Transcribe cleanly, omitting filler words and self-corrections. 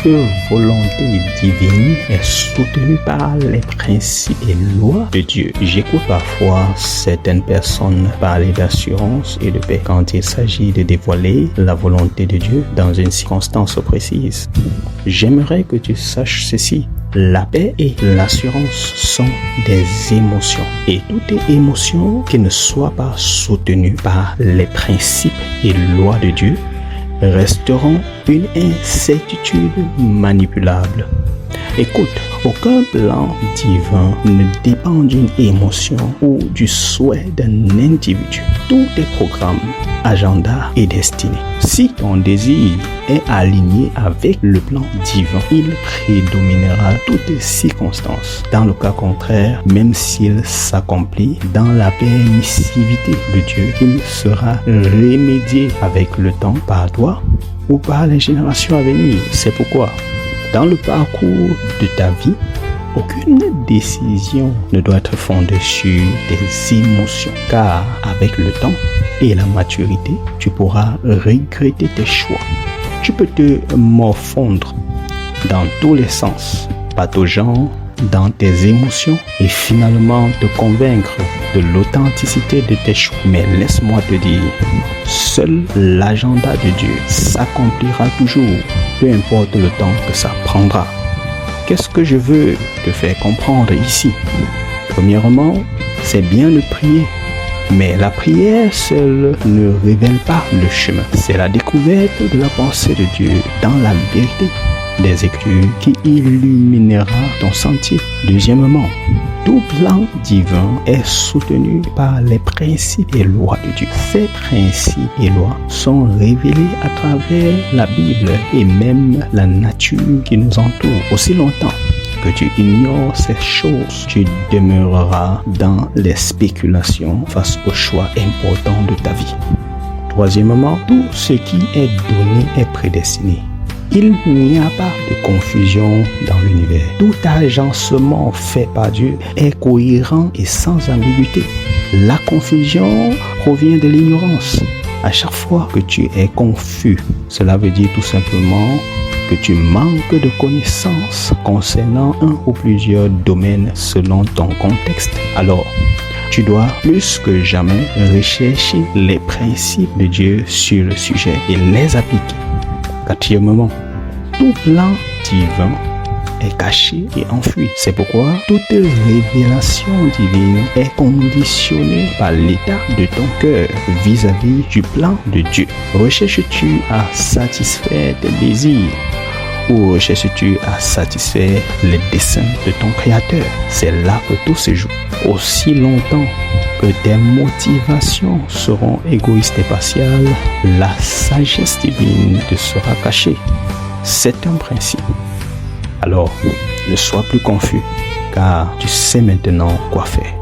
Toute volonté divine est soutenue par les principes et lois de Dieu. J'écoute parfois certaines personnes parler d'assurance et de paix quand il s'agit de dévoiler la volonté de Dieu dans une circonstance précise. J'aimerais que tu saches ceci. La paix et l'assurance sont des émotions. Et toute émotion qui ne soit pas soutenue par les principes et lois de Dieu resteront une incertitude manipulable. Écoute, aucun plan divin ne dépend d'une émotion ou du souhait d'un individu. Tout est programme, agenda et destinée. Si ton désir est aligné avec le plan divin, il prédominera toutes circonstances. Dans le cas contraire, même s'il s'accomplit dans la permissivité de Dieu, il sera remédié avec le temps par toi ou par les générations à venir. C'est pourquoi dans le parcours de ta vie, aucune décision ne doit être fondée sur des émotions, car avec le temps et la maturité, tu pourras regretter tes choix. Tu peux te morfondre dans tous les sens, pataugeant dans tes émotions et finalement te convaincre de l'authenticité de tes choix. Mais laisse-moi te dire, seul l'agenda de Dieu s'accomplira toujours, peu importe le temps que ça prendra. Qu'est-ce que je veux te faire comprendre ici? Premièrement, c'est bien de prier, mais la prière seule ne révèle pas le chemin. C'est la découverte de la pensée de Dieu dans la vérité des Écritures qui illuminera ton sentier. Deuxièmement, tout plan divin est soutenu par les principes et lois de Dieu. Ces principes et lois sont révélés à travers la Bible et même la nature qui nous entoure. Aussi longtemps que tu ignores ces choses, tu demeureras dans les spéculations face aux choix importants de ta vie. Troisièmement, tout ce qui est donné est prédestiné. Il n'y a pas de confusion dans l'univers. Tout agencement fait par Dieu est cohérent et sans ambiguïté. La confusion provient de l'ignorance. À chaque fois que tu es confus, cela veut dire tout simplement que tu manques de connaissances concernant un ou plusieurs domaines selon ton contexte. Alors, tu dois plus que jamais rechercher les principes de Dieu sur le sujet et les appliquer. Quatrièmement, tout plan divin est caché et enfoui. C'est pourquoi toute révélation divine est conditionnée par l'état de ton cœur vis-à-vis du plan de Dieu. Recherches-tu à satisfaire tes désirs ou recherches-tu à satisfaire les desseins de ton Créateur? C'est là que tout se joue. Aussi longtemps que tes motivations seront égoïstes et partiales, la sagesse divine te sera cachée. C'est un principe. Alors, ne sois plus confus, car tu sais maintenant quoi faire.